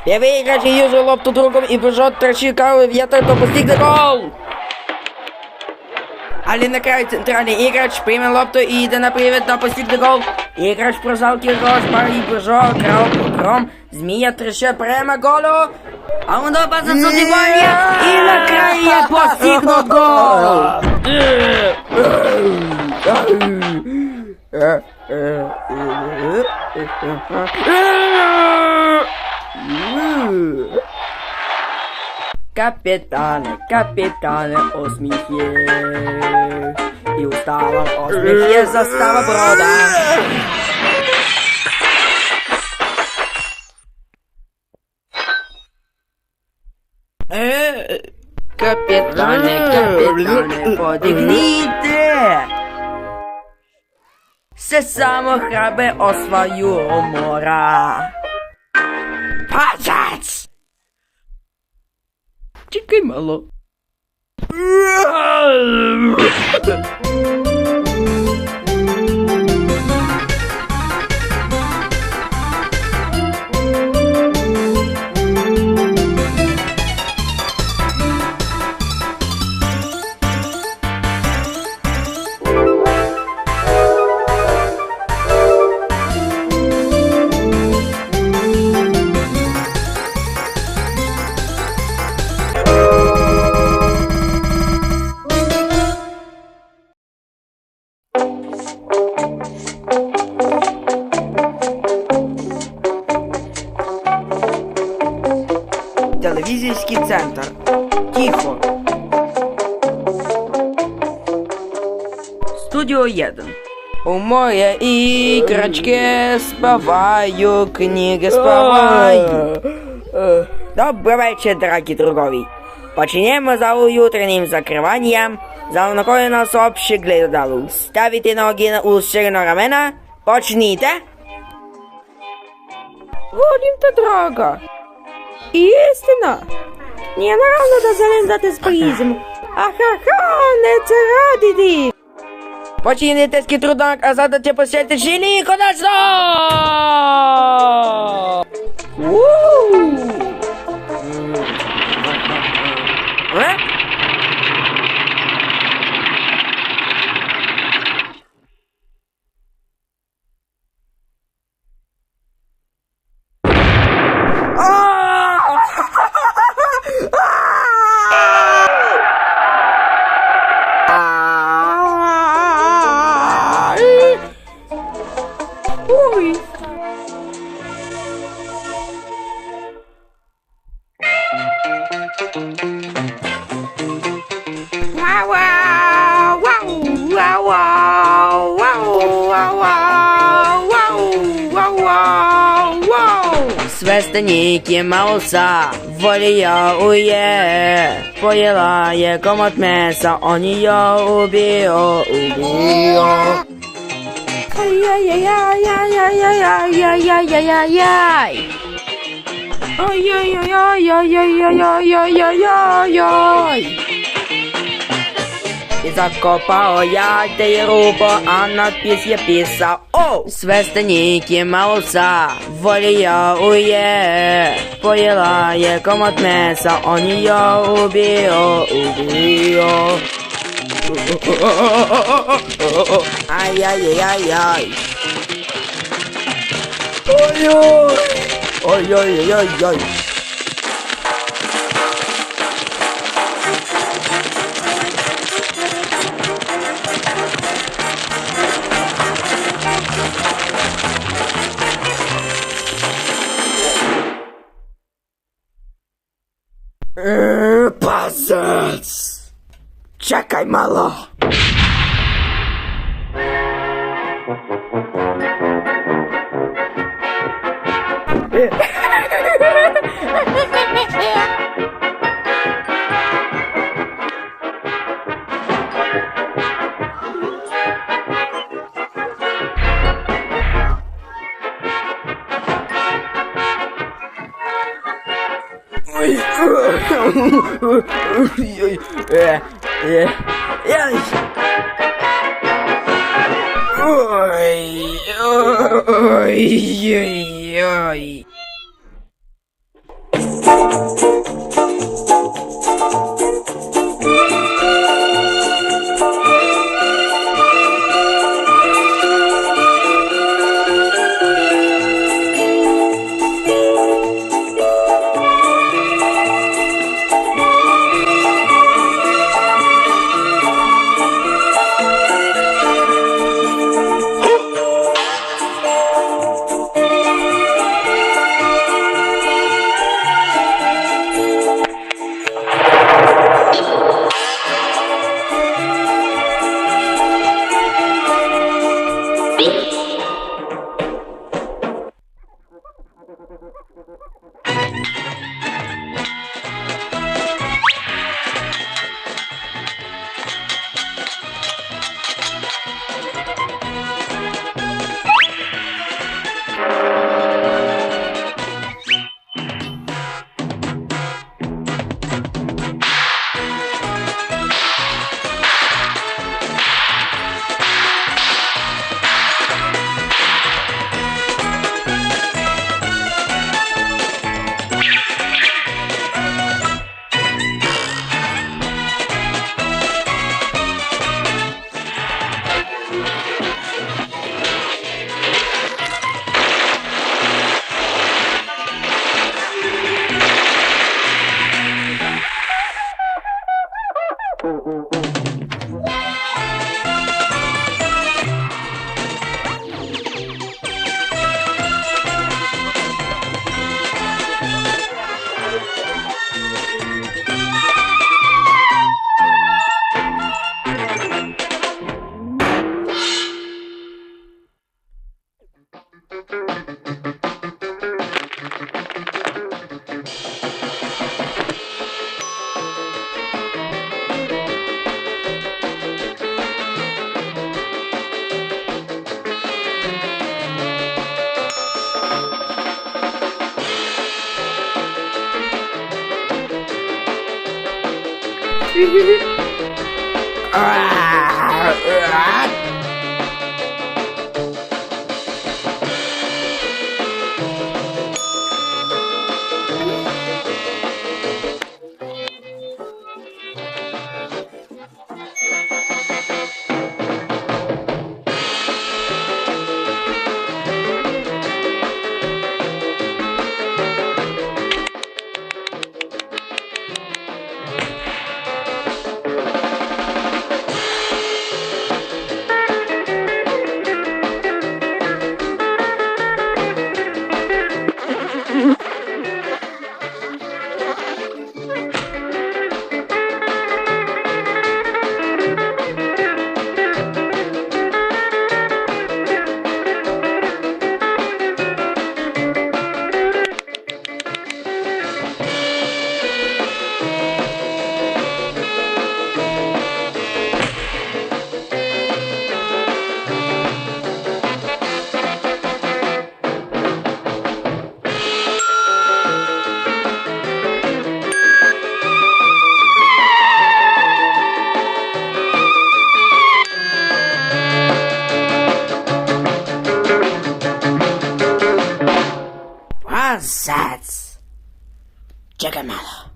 Первый игрок юзал лопту другом и бежит трощикал ветер, то постигнет гол. Але на краю центральный играч принял лопту и иде на привет, но постигнет гол. Играч прожалкил гол, и бежал, крал покром, змея трещит прямо голу. А он опасен с удивлением, и на краю постигнут гол. Капитане, усміхє, і устало усміхє застава брода. Капитане, подігніте! Все само храбе освою мора. Пацац! Чекай, мало. Телевизийский центр. Тихо. Студио 1. У моей игрочке спеваю, книги спеваю. Добрый вечер, дорогие другови. Почнемо за утренним закрыванием. Заунакой нас общий гледалу. Ставите ноги у ширину рамена. Почните. Водим-то, дорога. Истина! Не наравно да залендате с призм. Ахаха, не це радиди! Почините ски трудок, а задаче посетите жили конечно! Свестеники мауса, волия уе, поела е комот меса, он ее убил. Ай-яй-яй-яй-яй-яй-яй-яй-яй-яй-яй-яй. Ай-яй-яй-яй-яй-яй-яй-яй-яй. И закопал я дырубу, а надпись я писал. О! Свестеники мауса, волия уе, поела е комот меса, он ее убил. Ай-яй-яй-яй-яй. Ой-ой! Ой-ой-ой-ой-ой! Пасец! Чекай, malo! Ой. Ой-ой-ой. Конца. Чекай, malo.